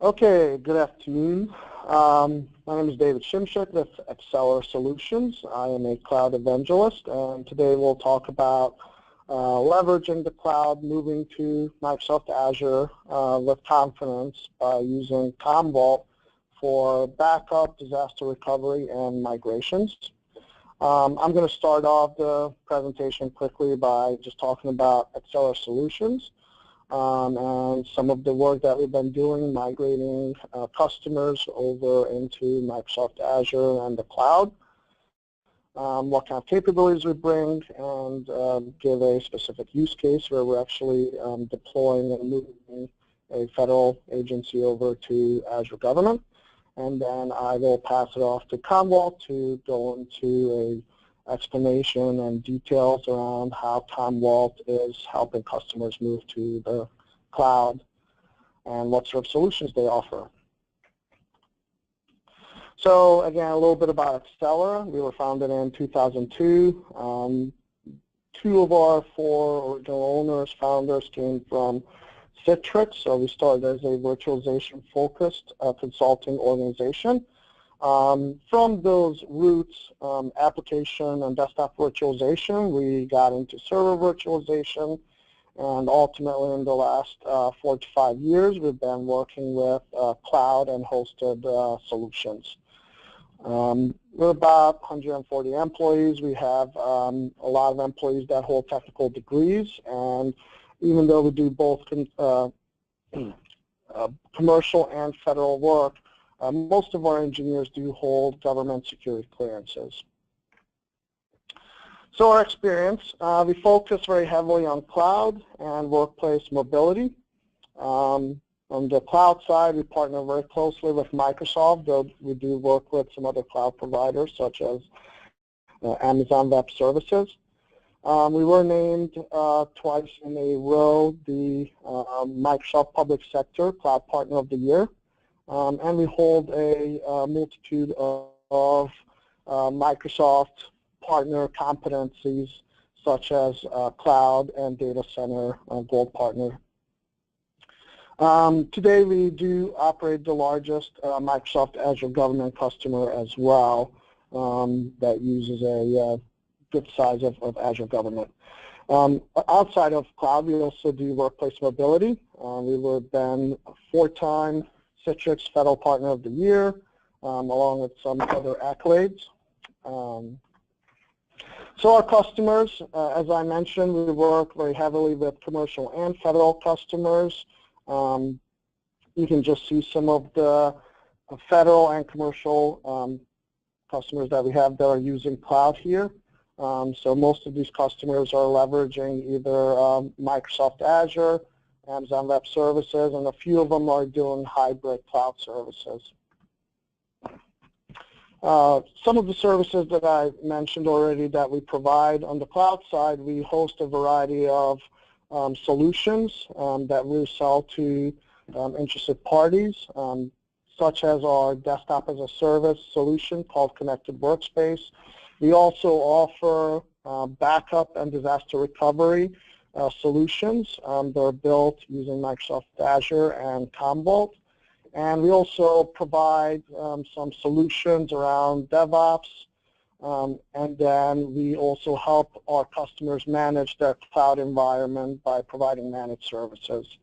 Okay, good afternoon. My name is David Shimshik with Accelera Solutions. I am a cloud evangelist, and today we'll talk about leveraging the cloud, moving to Microsoft Azure with confidence by using CommVault for backup, disaster recovery, and migrations. I'm going to start off the presentation quickly by just talking about Accelera Solutions. And some of the work that we've been doing, migrating customers over into Microsoft Azure and the cloud, what kind of capabilities we bring, and give a specific use case where we're actually deploying and moving a federal agency over to Azure Government. And then I will pass it off to Commonwealth to go into a explanation and details around how Commonwealth is helping customers move to the cloud and what sort of solutions they offer. So again, a little bit about Accelera. We were founded in 2002. Two of our four original owners, founders, came from Citrix, so we started as a virtualization-focused consulting organization. From those roots, application and desktop virtualization, we got into server virtualization, and ultimately in the last 4 to 5 years, we've been working with cloud and hosted solutions. We're about 140 employees. We have a lot of employees that hold technical degrees, and even though we do both commercial and federal work, most of our engineers do hold government security clearances. So our experience, we focus very heavily on cloud and workplace mobility. On the cloud side, we partner very closely with Microsoft, though we do work with some other cloud providers such as Amazon Web Services. We were named twice in a row the Microsoft Public Sector Cloud Partner of the Year. And we hold a multitude of Microsoft partner competencies such as cloud and data center gold partner. Today we do operate the largest Microsoft Azure government customer as well that uses a good size of Azure government. Outside of cloud, we also do workplace mobility. We were then a 4-time Citrix Federal Partner of the Year, along with some other accolades. So our customers, as I mentioned, we work very heavily with commercial and federal customers. You can just see some of the federal and commercial customers that we have that are using cloud here. So most of these customers are leveraging either Microsoft Azure, Amazon Web Services, and a few of them are doing hybrid cloud services. Some of the services that I mentioned already that we provide on the cloud side, we host a variety of solutions that we sell to interested parties, such as our desktop as a service solution called Connected Workspace. We also offer backup and disaster recovery solutions that are built using Microsoft Azure and CommVault. And we also provide some solutions around DevOps, and then we also help our customers manage their cloud environment by providing managed services.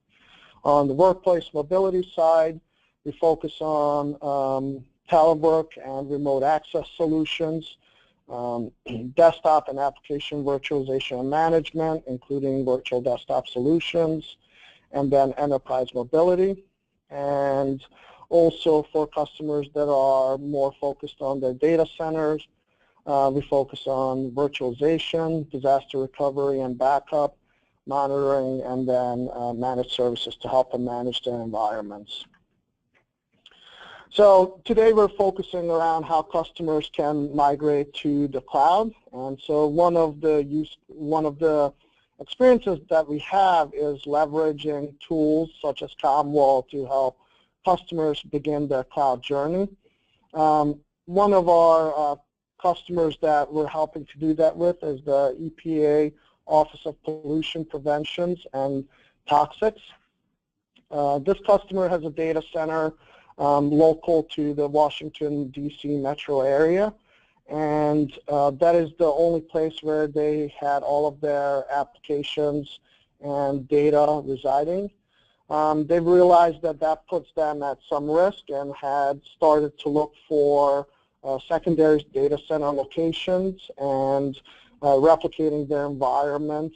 On the workplace mobility side, we focus on telework and remote access solutions, desktop and application virtualization and management, including virtual desktop solutions, and then enterprise mobility. And also for customers that are more focused on their data centers, we focus on virtualization, disaster recovery and backup, monitoring, and then managed services to help them manage their environments. So today we're focusing around how customers can migrate to the cloud. And so one of the experiences that we have is leveraging tools such as Commwall to help customers begin their cloud journey. One of our customers that we're helping to do that with is the EPA Office of Pollution Prevention and Toxics. This customer has a data center local to the Washington, D.C. metro area, and that is the only place where they had all of their applications and data residing. They've realized that that puts them at some risk and had started to look for secondary data center locations and replicating their environment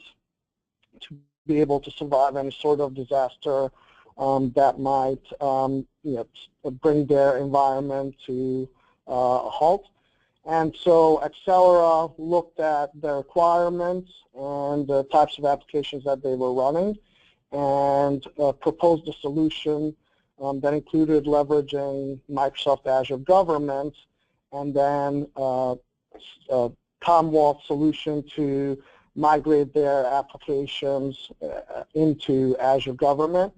to be able to survive any sort of disaster that might bring their environment to a halt. And so Accelera looked at the requirements and the types of applications that they were running and proposed a solution that included leveraging Microsoft Azure Government and then Commwallt solution to migrate their applications into Azure Government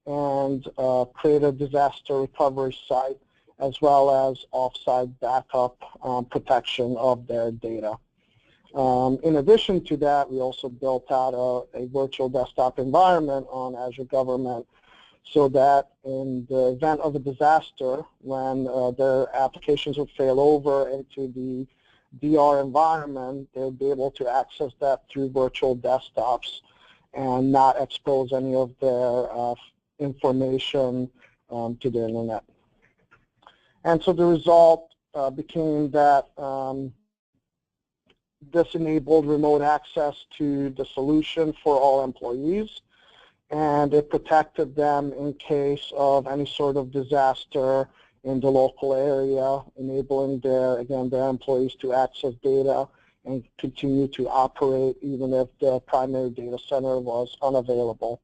and create a disaster recovery site as well as off-site backup protection of their data. In addition to that, we also built out a virtual desktop environment on Azure Government so that in the event of a disaster, when their applications would fail over into the DR environment, they would be able to access that through virtual desktops and not expose any of their information to the internet. And so the result became that this enabled remote access to the solution for all employees, and it protected them in case of any sort of disaster in the local area, enabling their employees to access data and continue to operate even if the primary data center was unavailable.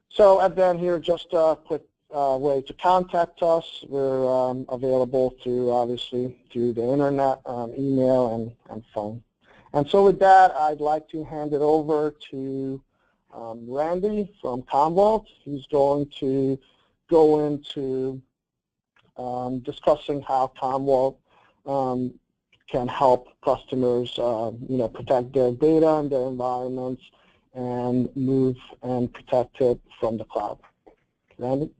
So at the end here, just a quick way to contact us. We're available through, obviously, through the internet, email, and phone. And so with that, I'd like to hand it over to Randy from CommVault. He's going to go into discussing how Commwallt can help customers, protect their data and their environments and move and protect it from the cloud. Randy?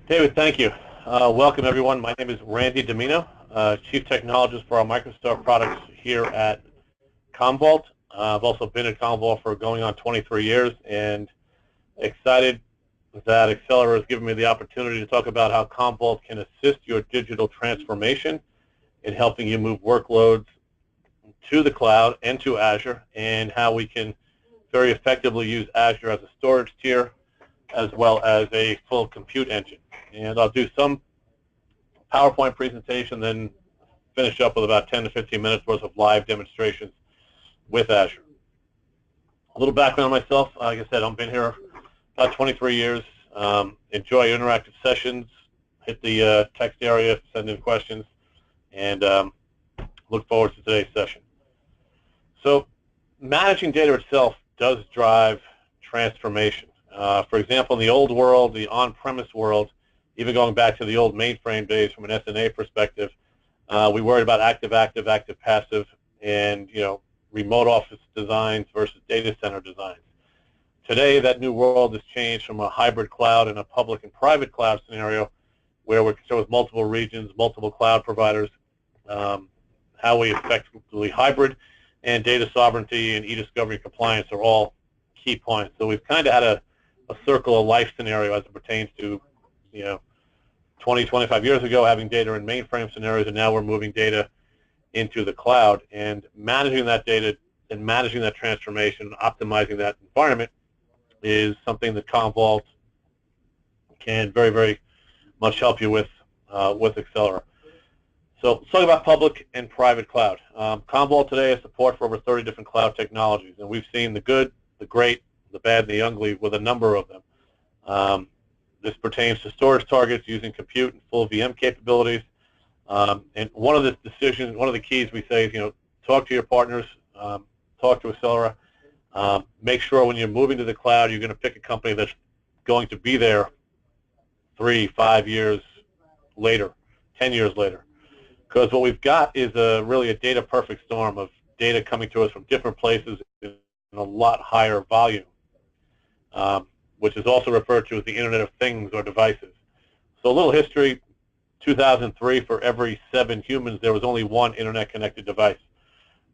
David, thank you. Welcome, everyone. My name is Randy Domino, Chief Technologist for our Microsoft products here at CommVault. I've also been at CommVault for going on 23 years and excited that Accelera has given me the opportunity to talk about how CommVault can assist your digital transformation in helping you move workloads to the cloud and to Azure, and how we can very effectively use Azure as a storage tier as well as a full compute engine. And I'll do some PowerPoint presentation, then finish up with about 10 to 15 minutes worth of live demonstrations with Azure. A little background on myself. Like I said, I've been here about 23 years. Enjoy interactive sessions. Hit the text area, send in questions, and look forward to today's session. So managing data itself does drive transformation. For example, in the old world, the on-premise world, even going back to the old mainframe days from an S&A perspective, we worried about active, passive, and remote office designs versus data center designs. Today, that new world has changed from a hybrid cloud and a public and private cloud scenario where we're concerned with multiple regions, multiple cloud providers, how we effectively hybrid, and data sovereignty and e-discovery compliance are all key points. So we've kind of had a circle of life scenario as it pertains to 20, 25 years ago having data in mainframe scenarios, and now we're moving data into the cloud. And managing that data and managing that transformation, optimizing that environment is something that CommVault can very, very much help you with Accelera. So let's talk about public and private cloud. CommVault today has support for over 30 different cloud technologies, and we've seen the good, the great, the bad, and the ugly with a number of them. This pertains to storage targets using compute and full VM capabilities. And one of the keys we say is, talk to your partners, talk to Accelera. Make sure when you're moving to the cloud, you're going to pick a company that's going to be there 3, 5 years later, 10 years later. Because what we've got is really a data perfect storm of data coming to us from different places in a lot higher volume. which is also referred to as the Internet of Things or devices. So a little history, 2003, for every 7 humans, there was only 1 Internet-connected device.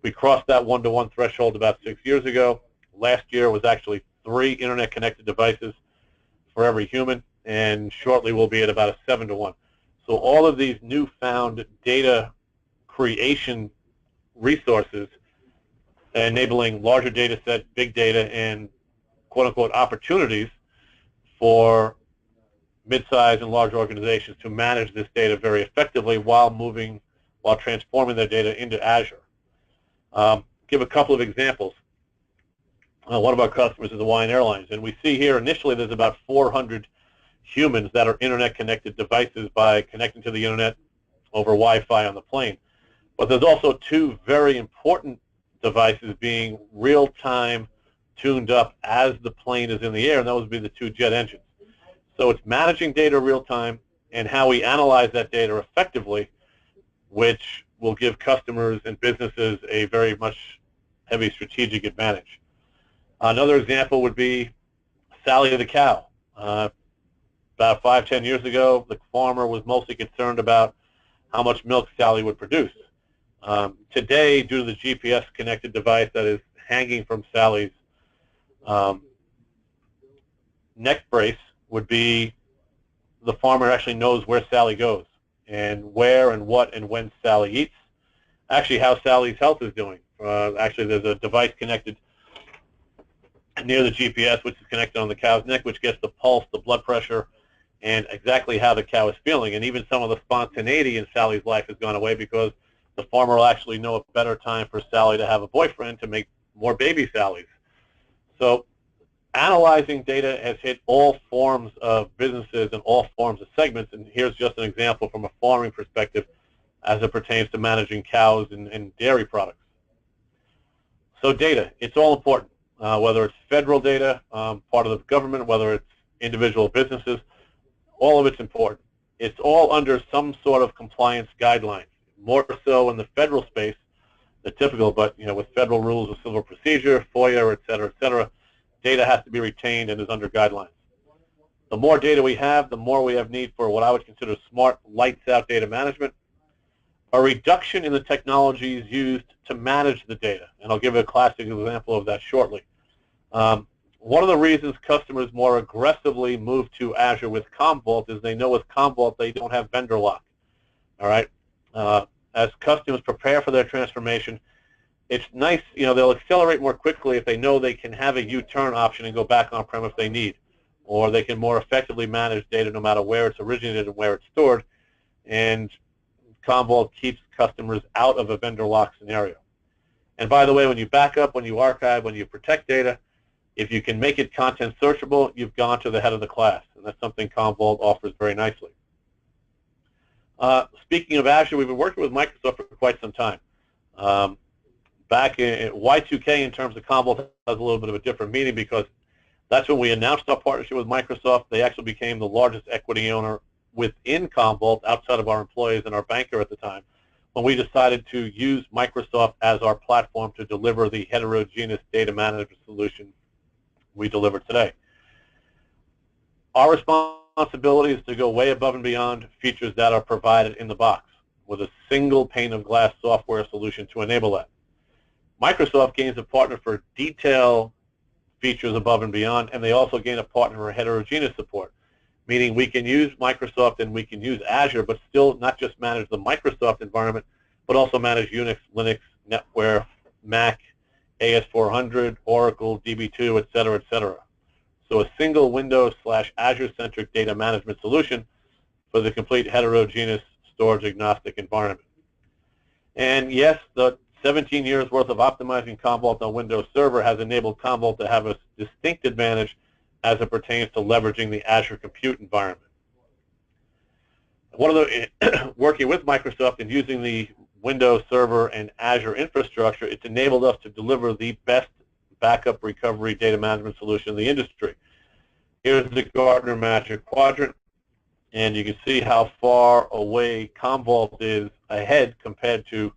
We crossed that 1-to-1 threshold about 6 years ago. Last year was actually 3 Internet-connected devices for every human, and shortly we'll be at about a 7-to-1. So all of these newfound data creation resources, enabling larger data sets, big data, and quote-unquote opportunities for mid-sized and large organizations to manage this data very effectively while transforming their data into Azure. Give a couple of examples. One of our customers is Hawaiian Airlines, and we see here initially there's about 400 humans that are Internet-connected devices by connecting to the Internet over Wi-Fi on the plane. But there's also 2 very important devices being real-time tuned up as the plane is in the air, and those would be the 2 jet engines. So it's managing data real-time and how we analyze that data effectively, which will give customers and businesses a very much heavy strategic advantage. Another example would be Sally the cow. About 5-10 years ago, the farmer was mostly concerned about how much milk Sally would produce. Today, due to the GPS-connected device that is hanging from Sally's neck brace, would be the farmer actually knows where Sally goes and where and what and when Sally eats. Actually, how Sally's health is doing. Actually, there's a device connected near the GPS, which is connected on the cow's neck, which gets the pulse, the blood pressure, and exactly how the cow is feeling. And even some of the spontaneity in Sally's life has gone away because the farmer will actually know a better time for Sally to have a boyfriend to make more baby Sallys. So analyzing data has hit all forms of businesses and all forms of segments, and here's just an example from a farming perspective as it pertains to managing cows and dairy products. So data, it's all important, whether it's federal data, part of the government, whether it's individual businesses, all of it's important. It's all under some sort of compliance guidelines, more so in the federal space, the typical, but with federal rules of civil procedure, FOIA, et cetera, data has to be retained and is under guidelines. The more data we have, the more we have need for what I would consider smart, lights-out data management, a reduction in the technologies used to manage the data, and I'll give a classic example of that shortly. One of the reasons customers more aggressively move to Azure with CommVault is they know with CommVault they don't have vendor lock. All right. As customers prepare for their transformation, it's nice, they'll accelerate more quickly if they know they can have a U-turn option and go back on-prem if they need, or they can more effectively manage data no matter where it's originated and where it's stored, and CommVault keeps customers out of a vendor lock scenario. And by the way, when you back up, when you archive, when you protect data, if you can make it content searchable, you've gone to the head of the class, and that's something CommVault offers very nicely. Speaking of Azure, we've been working with Microsoft for quite some time. Back in Y2K, in terms of CommVault, has a little bit of a different meaning because that's when we announced our partnership with Microsoft. They actually became the largest equity owner within CommVault, outside of our employees and our banker at the time, when we decided to use Microsoft as our platform to deliver the heterogeneous data management solution we deliver today. Our responsibility is to go way above and beyond features that are provided in the box with a single pane of glass software solution to enable that. Microsoft gains a partner for detail features above and beyond, and they also gain a partner for heterogeneous support, meaning we can use Microsoft and we can use Azure, but still not just manage the Microsoft environment, but also manage Unix, Linux, NetWare, Mac, AS400, Oracle, DB2, et cetera, So a single Windows/Azure-centric data management solution for the complete heterogeneous storage-agnostic environment. And yes, the 17 years worth of optimizing CommVault on Windows Server has enabled CommVault to have a distinct advantage as it pertains to leveraging the Azure compute environment. One of the working with Microsoft and using the Windows Server and Azure infrastructure, it's enabled us to deliver the best backup recovery data management solution in the industry. Here's the Gartner Magic Quadrant, and you can see how far away CommVault is ahead compared to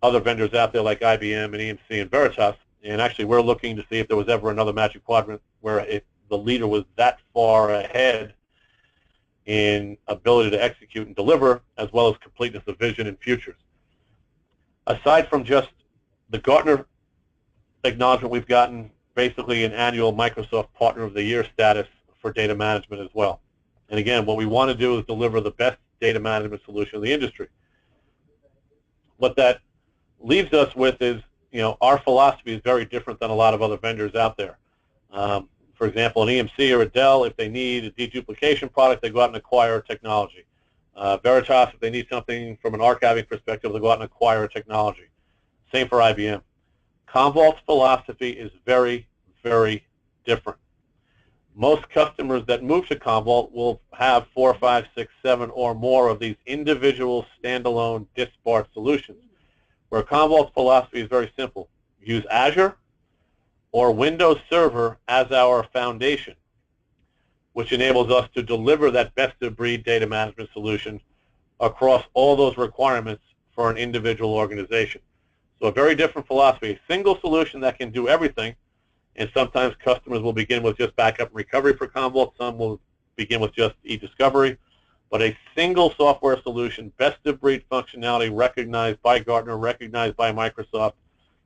other vendors out there like IBM and EMC and Veritas. And actually, we're looking to see if there was ever another Magic Quadrant where the leader was that far ahead in ability to execute and deliver, as well as completeness of vision and futures. Aside from just the Gartner acknowledgement, we've gotten basically an annual Microsoft Partner of the Year status for data management as well. And again, what we want to do is deliver the best data management solution in the industry. What that leaves us with is, our philosophy is very different than a lot of other vendors out there. For example, an EMC or a Dell, if they need a deduplication product, they go out and acquire technology. Veritas, if they need something from an archiving perspective, they go out and acquire a technology. Same for IBM. CommVault's philosophy is very, very different. Most customers that move to CommVault will have 4, 5, 6, 7 or more of these individual standalone disparate solutions, where CommVault's philosophy is very simple. Use Azure or Windows Server as our foundation, which enables us to deliver that best-of-breed data management solution across all those requirements for an individual organization. So a very different philosophy, a single solution that can do everything, and sometimes customers will begin with just backup and recovery for CommVault, some will begin with just e-discovery, but a single software solution, best-of-breed functionality recognized by Gartner, recognized by Microsoft,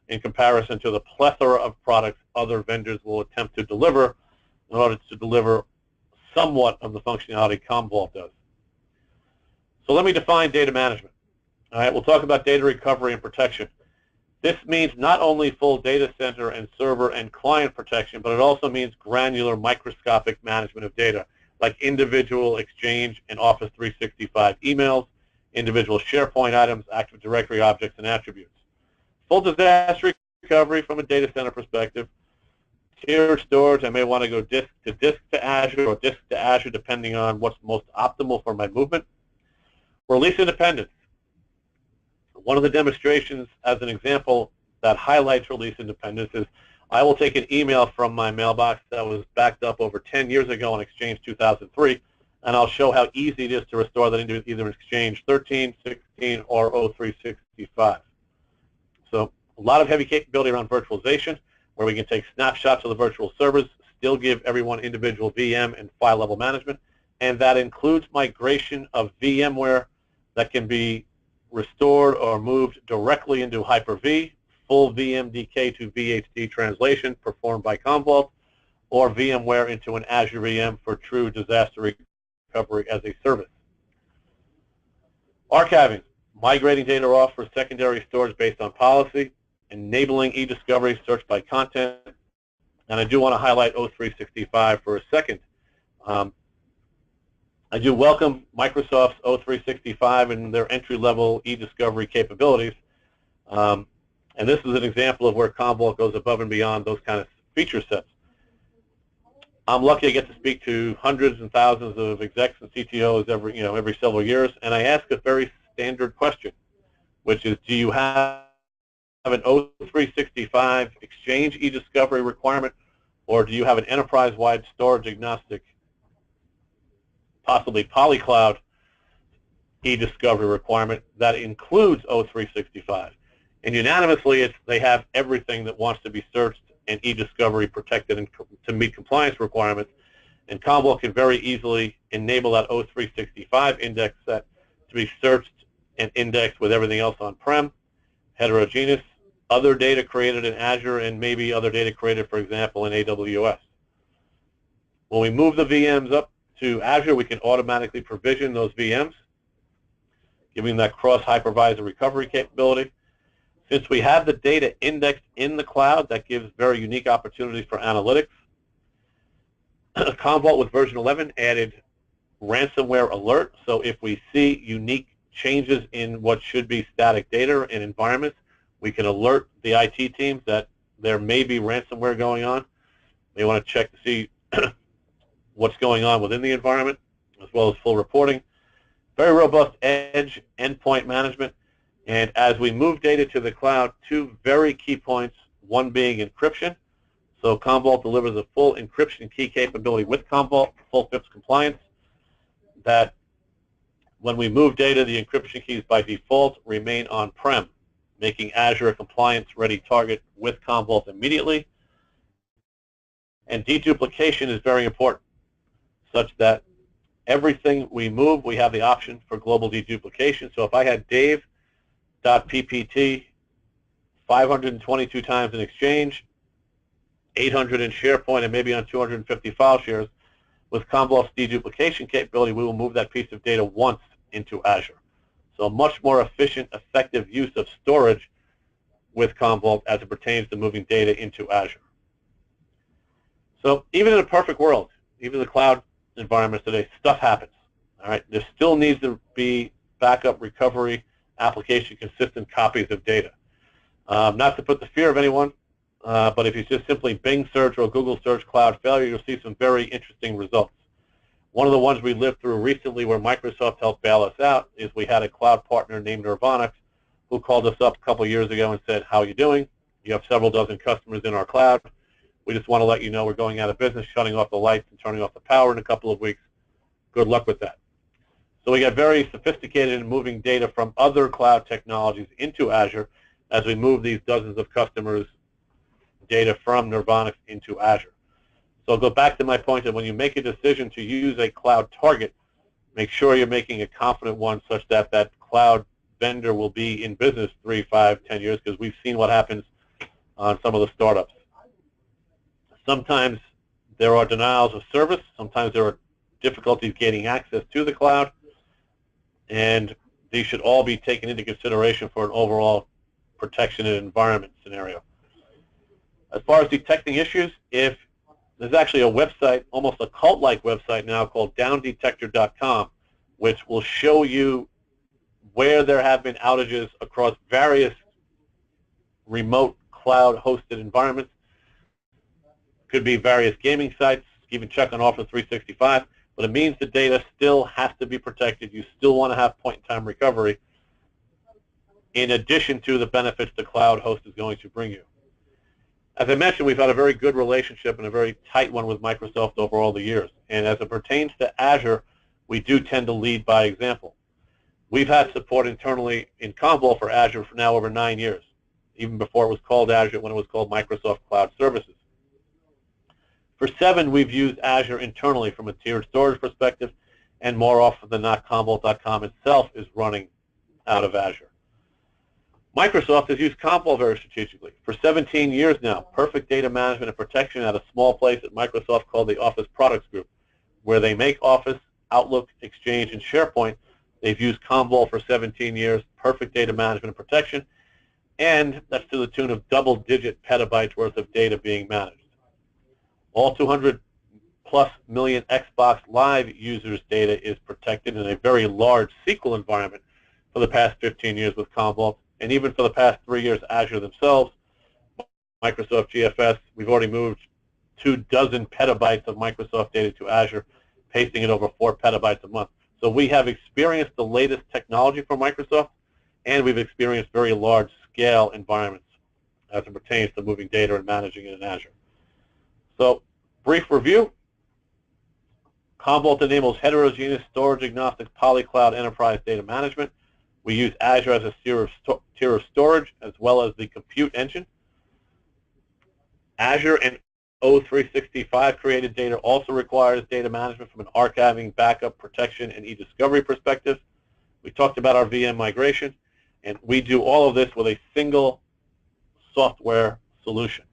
in comparison to the plethora of products other vendors will attempt to deliver in order to deliver somewhat of the functionality CommVault does. So let me define data management. All right, we'll talk about data recovery and protection. This means not only full data center and server and client protection, but it also means granular microscopic management of data, like individual Exchange and Office 365 emails, individual SharePoint items, Active Directory objects and attributes. Full disaster recovery from a data center perspective. Tiered storage, I may want to go disk to Azure or disk to Azure depending on what's most optimal for my movement. Release independence. One of the demonstrations as an example that highlights release independence is I will take an email from my mailbox that was backed up over 10 years ago in Exchange 2003, and I'll show how easy it is to restore that into either Exchange 13, 16, or 0365. So a lot of heavy capability around virtualization, where we can take snapshots of the virtual servers, still give everyone individual VM and file level management, and that includes migration of VMware that can be restored or moved directly into Hyper-V, full VMDK to VHD translation performed by CommVault, or VMware into an Azure VM for true disaster recovery as a service. Archiving, migrating data off for secondary storage based on policy, enabling e-discovery search by content, and I do want to highlight O365 for a second. I do welcome Microsoft's O365 and their entry-level e-discovery capabilities. And this is an example of where CommVault goes above and beyond those kind of feature sets. I'm lucky I get to speak to hundreds and thousands of execs and CTOs every several years, and I ask a very standard question, which is, do you have an O365 Exchange e-discovery requirement, or do you have an enterprise-wide storage agnostic, possibly polycloud e-discovery requirement that includes O365? And unanimously, they have everything that wants to be searched and e-discovery protected and to meet compliance requirements. And CommVault can very easily enable that O365 index set to be searched and indexed with everything else on-prem, heterogeneous, other data created in Azure, and maybe other data created, for example, in AWS. When we move the VMs up to Azure, we can automatically provision those VMs, giving that cross-hypervisor recovery capability. Since we have the data indexed in the cloud, that gives very unique opportunities for analytics. CommVault with version 11 added ransomware alert, so if we see unique changes in what should be static data in environments, we can alert the IT teams that there may be ransomware going on. They want to check to see what's going on within the environment, as well as full reporting. Very robust edge endpoint management. And as we move data to the cloud, two very key points, one being encryption. So CommVault delivers a full encryption key capability with CommVault, full FIPS compliance, that when we move data, the encryption keys by default remain on-prem, making Azure a compliance-ready target with CommVault immediately. And deduplication is very important, such that everything we move, we have the option for global deduplication. So if I had Dave.ppt 522 times in Exchange, 800 in SharePoint, and maybe on 250 file shares, with CommVault's deduplication capability, we will move that piece of data once into Azure. So a much more efficient, effective use of storage with CommVault as it pertains to moving data into Azure. So even in a perfect world, even in the cloud environments today, stuff happens. All right, there still needs to be backup, recovery, application consistent copies of data. Not to put the fear of anyone, but if you just simply Bing search or Google search cloud failure, you'll see some very interesting results. One of the ones we lived through recently where Microsoft helped bail us out is we had a cloud partner named Nirvana who called us up a couple of years ago and said, how are you doing? You have several dozen customers in our cloud. We just want to let you know we're going out of business, shutting off the lights and turning off the power in a couple of weeks. Good luck with that. So we got very sophisticated in moving data from other cloud technologies into Azure as we move these dozens of customers' data from Nirvana into Azure. So I'll go back to my point that when you make a decision to use a cloud target, make sure you're making a confident one such that that cloud vendor will be in business 3, 5, 10 years, because we've seen what happens on some of the startups. Sometimes there are denials of service. Sometimes there are difficulties gaining access to the cloud, and these should all be taken into consideration for an overall protection and environment scenario. As far as detecting issues, if there's actually a website, almost a cult-like website now called downdetector.com, which will show you where there have been outages across various remote cloud-hosted environments. Could be various gaming sites, even check on Office 365, but it means the data still has to be protected. You still want to have point-in-time recovery in addition to the benefits the cloud host is going to bring you. As I mentioned, we've had a very good relationship and a very tight one with Microsoft over all the years. And as it pertains to Azure, we do tend to lead by example. We've had support internally in Commwall for Azure for now over 9 years, even before it was called Azure, when it was called Microsoft Cloud Services. For 7, we've used Azure internally from a tiered storage perspective, and more often than not, CommVault.com itself is running out of Azure. Microsoft has used Commwall very strategically. For 17 years now, perfect data management and protection at a small place at Microsoft called the Office Products Group, where they make Office, Outlook, Exchange, and SharePoint. They've used Commwall for 17 years, perfect data management and protection, and that's to the tune of double-digit petabytes worth of data being managed. All 200+ million Xbox Live users' data is protected in a very large SQL environment for the past 15 years with Commvault, and even for the past 3 years, Azure themselves, Microsoft GFS, we've already moved 24 petabytes of Microsoft data to Azure, pasting it over 4 petabytes a month. So we have experienced the latest technology from Microsoft, and we've experienced very large-scale environments as it pertains to moving data and managing it in Azure. So, brief review. Commvault enables heterogeneous, storage-agnostic, polycloud enterprise data management. We use Azure as a tier of storage, as well as the compute engine. Azure and O365 created data also requires data management from an archiving, backup, protection, and e-discovery perspective. We talked about our VM migration, and we do all of this with a single software solution.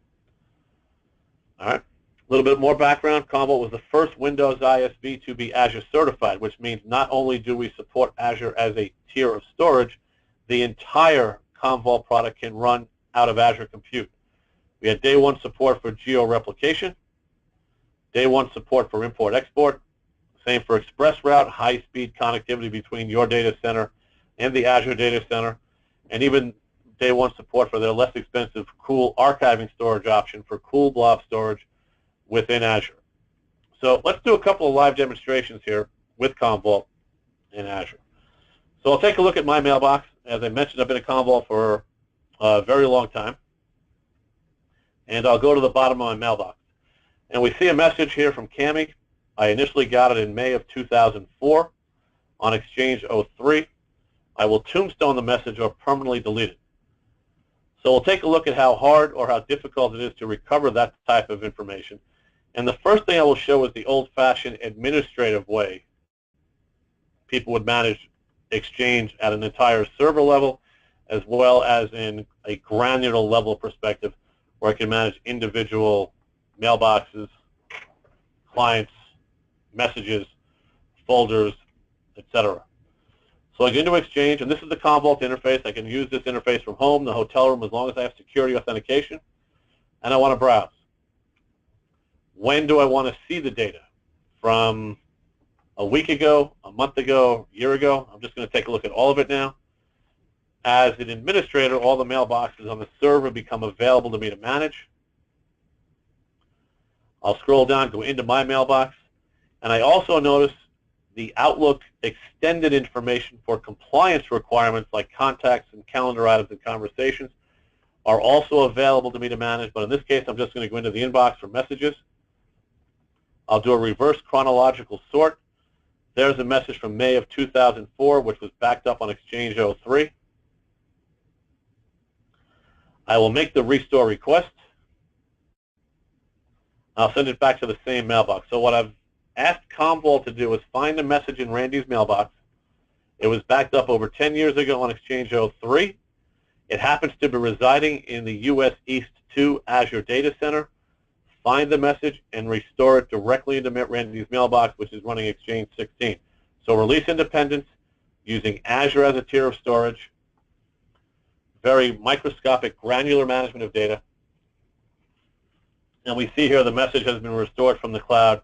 All right. A little bit more background. Commvault was the first Windows ISV to be Azure certified, which means not only do we support Azure as a tier of storage, the entire Commvault product can run out of Azure Compute. We had day 1 support for geo-replication, day 1 support for import-export, same for express route, high-speed connectivity between your data center and the Azure data center, and even day 1 support for their less expensive cool archiving storage option for cool blob storage within Azure. So let's do a couple of live demonstrations here with Commvault in Azure. So I'll take a look at my mailbox. As I mentioned, I've been at Commvault for a very long time. And I'll go to the bottom of my mailbox. And we see a message here from Cami. I initially got it in May of 2004 on Exchange 03. I will tombstone the message or permanently delete it. So we'll take a look at how hard or how difficult it is to recover that type of information. And the first thing I will show is the old-fashioned administrative way people would manage Exchange at an entire server level, as well as in a granular level perspective, where I can manage individual mailboxes, clients, messages, folders, etc. So I get into Exchange, and this is the CommVault interface. I can use this interface from home, the hotel room, as long as I have security authentication, and I want to browse. When do I want to see the data? From a week ago, a month ago, a year ago? I'm just going to take a look at all of it now. As an administrator, all the mailboxes on the server become available to me to manage. I'll scroll down, go into my mailbox, and I also notice the Outlook extended information for compliance requirements like contacts and calendar items and conversations are also available to me to manage, but in this case I'm just going to go into the inbox for messages. I'll do a reverse chronological sort. There's a message from May of 2004, which was backed up on Exchange 03. I will make the restore request. I'll send it back to the same mailbox. So what I've asked CommVault to do is find a message in Randy's mailbox. It was backed up over 10 years ago on Exchange 03. It happens to be residing in the US East 2 Azure data center. Find the message and restore it directly into Randy's mailbox, which is running Exchange 16. So release independence using Azure as a tier of storage, very microscopic granular management of data. And we see here the message has been restored from the cloud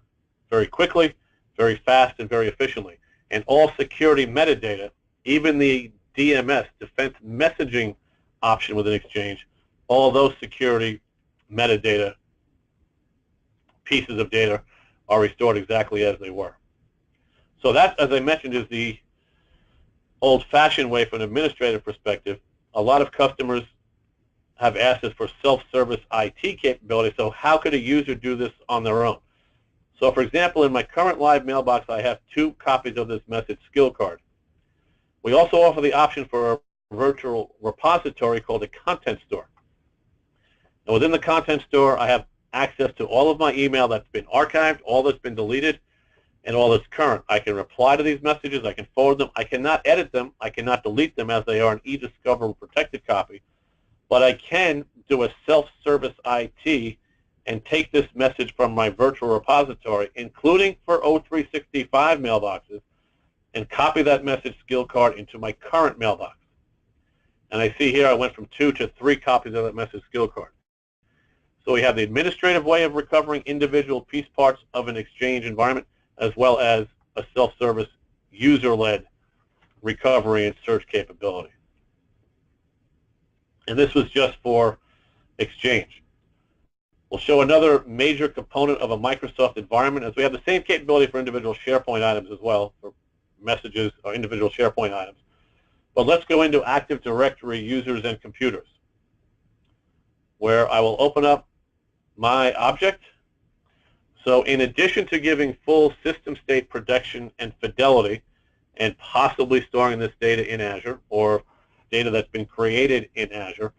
very quickly, very fast, and very efficiently. And all security metadata, even the DMS, Defense Messaging option within Exchange, all those security metadata pieces of data are restored exactly as they were. So that, as I mentioned, is the old-fashioned way from an administrative perspective. A lot of customers have asked us for self-service IT capability, so how could a user do this on their own? So for example, in my current live mailbox, I have 2 copies of this message skill card. We also offer the option for a virtual repository called a content store. And within the content store, I have access to all of my email that's been archived, all that's been deleted, and all that's current. I can reply to these messages, I can forward them, I cannot edit them, I cannot delete them as they are an e-discoverable protected copy, but I can do a self-service IT and take this message from my virtual repository, including for 0365 mailboxes, and copy that message skill card into my current mailbox. And I see here I went from 2 to 3 copies of that message skill card. So we have the administrative way of recovering individual piece parts of an Exchange environment, as well as a self-service user-led recovery and search capability. And this was just for Exchange. We'll show another major component of a Microsoft environment, as we have the same capability for individual SharePoint items as well, for messages or individual SharePoint items. But let's go into Active Directory users and computers, where I will open up my object. So in addition to giving full system state protection and fidelity, and possibly storing this data in Azure or data that's been created in Azure,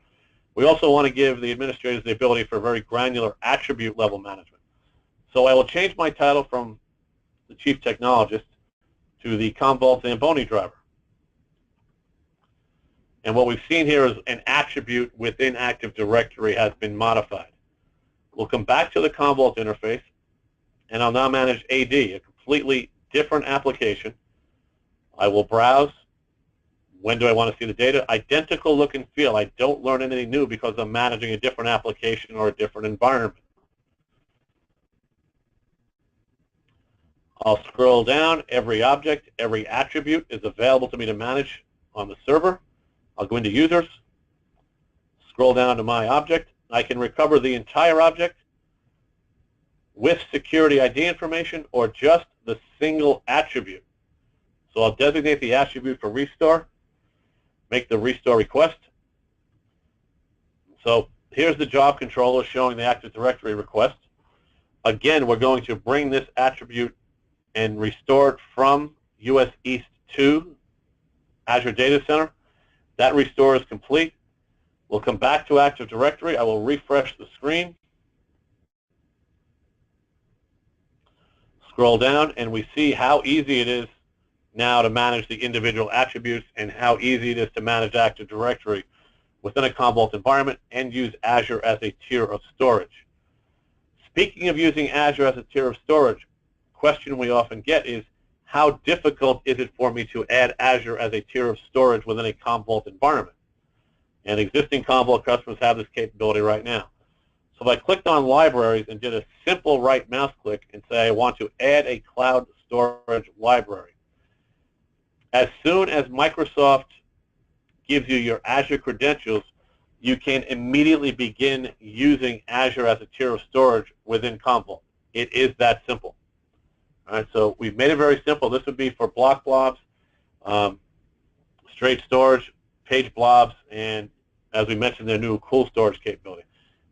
we also want to give the administrators the ability for very granular attribute level management. So I will change my title from the Chief Technologist to the CommVault Zamboni driver. And what we've seen here is an attribute within Active Directory has been modified. We'll come back to the CommVault interface, and I'll now manage AD, a completely different application. I will browse. When do I want to see the data? Identical look and feel. I don't learn anything new because I'm managing a different application or a different environment. I'll scroll down. Every object, every attribute is available to me to manage on the server. I'll go into Users, scroll down to My Object. I can recover the entire object with security ID information or just the single attribute. So I'll designate the attribute for restore, make the restore request. So here's the job controller showing the Active Directory request. Again, we're going to bring this attribute and restore it from US East 2 Azure Data Center. That restore is complete. We'll come back to Active Directory. I will refresh the screen. Scroll down, and we see how easy it is now to manage the individual attributes and how easy it is to manage Active Directory within a CommVault environment and use Azure as a tier of storage. Speaking of using Azure as a tier of storage, the question we often get is, how difficult is it for me to add Azure as a tier of storage within a CommVault environment? And existing CommVault customers have this capability right now. So if I clicked on libraries and did a simple right mouse click and say I want to add a cloud storage library, as soon as Microsoft gives you your Azure credentials, you can immediately begin using Azure as a tier of storage within CommVault. It is that simple. All right, so we've made it very simple. This would be for block blobs, straight storage, page blobs, and as we mentioned, their new cool storage capability.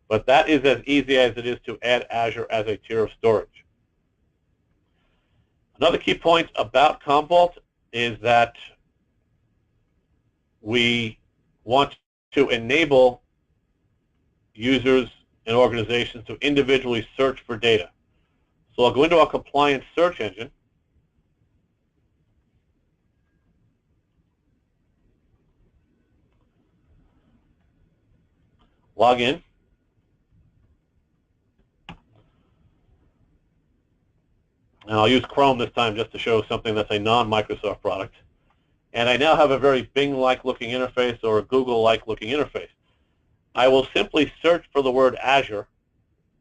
But that is as easy as it is to add Azure as a tier of storage. Another key point about CommVault is that we want to enable users and organizations to individually search for data. So I'll go into our compliance search engine. Log in. And I'll use Chrome this time just to show something that's a non-Microsoft product. And I now have a very Bing-like looking interface or a Google-like looking interface. I will simply search for the word Azure,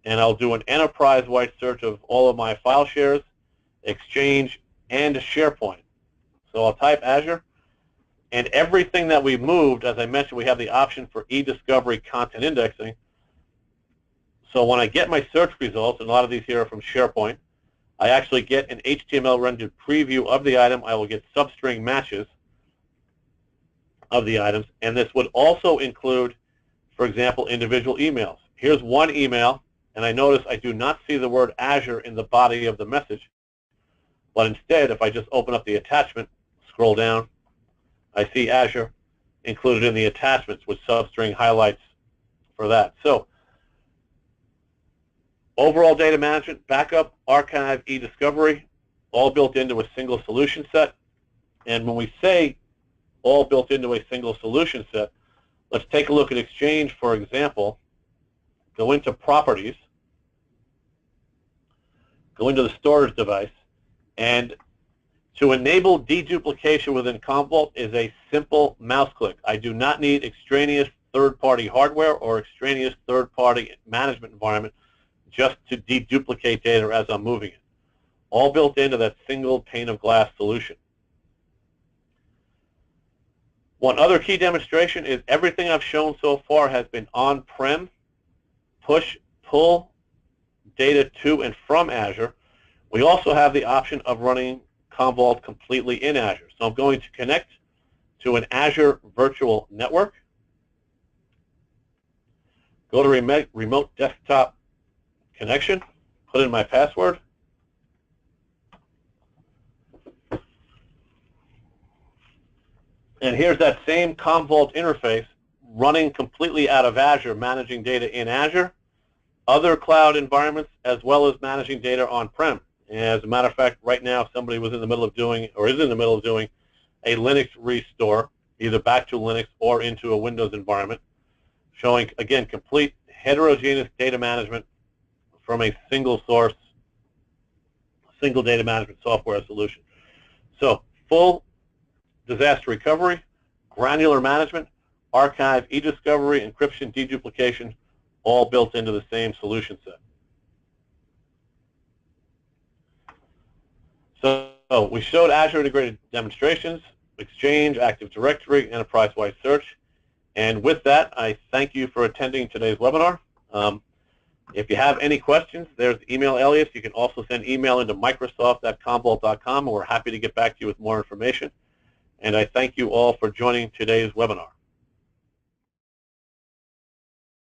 and I'll do an enterprise-wide search of all of my file shares, Exchange, and SharePoint. So I'll type Azure, and everything that we moved, as I mentioned, we have the option for e-discovery content indexing. So when I get my search results, and a lot of these here are from SharePoint, I actually get an HTML rendered preview of the item. I will get substring matches of the items, and this would also include, for example, individual emails. Here's one email, and I notice I do not see the word Azure in the body of the message, but instead, if I just open up the attachment, scroll down, I see Azure included in the attachments with substring highlights for that. So overall data management, backup, archive, e-discovery, all built into a single solution set. And when we say all built into a single solution set, let's take a look at Exchange, for example. Go into Properties, go into the storage device, and to enable deduplication within CommVault is a simple mouse click. I do not need extraneous third-party hardware or extraneous third-party management environment just to deduplicate data as I'm moving it. All built into that single pane of glass solution. One other key demonstration is everything I've shown so far has been on-prem, pull data to and from Azure. We also have the option of running CommVault completely in Azure. So I'm going to connect to an Azure virtual network, go to remote desktop connection, put in my password, and here's that same CommVault interface running completely out of Azure, managing data in Azure, other cloud environments, as well as managing data on-prem. As a matter of fact, right now somebody was in the middle of doing, or is in the middle of doing, a Linux restore, either back to Linux or into a Windows environment, showing, again, complete heterogeneous data management from a single source, single data management software solution. So full disaster recovery, granular management, archive, e-discovery, encryption, deduplication, all built into the same solution set. So we showed Azure integrated demonstrations, Exchange, Active Directory, enterprise-wide search. And with that, I thank you for attending today's webinar. If you have any questions, there's the email alias. You can also send email into microsoft@commvault.com, and we're happy to get back to you with more information. And I thank you all for joining today's webinar.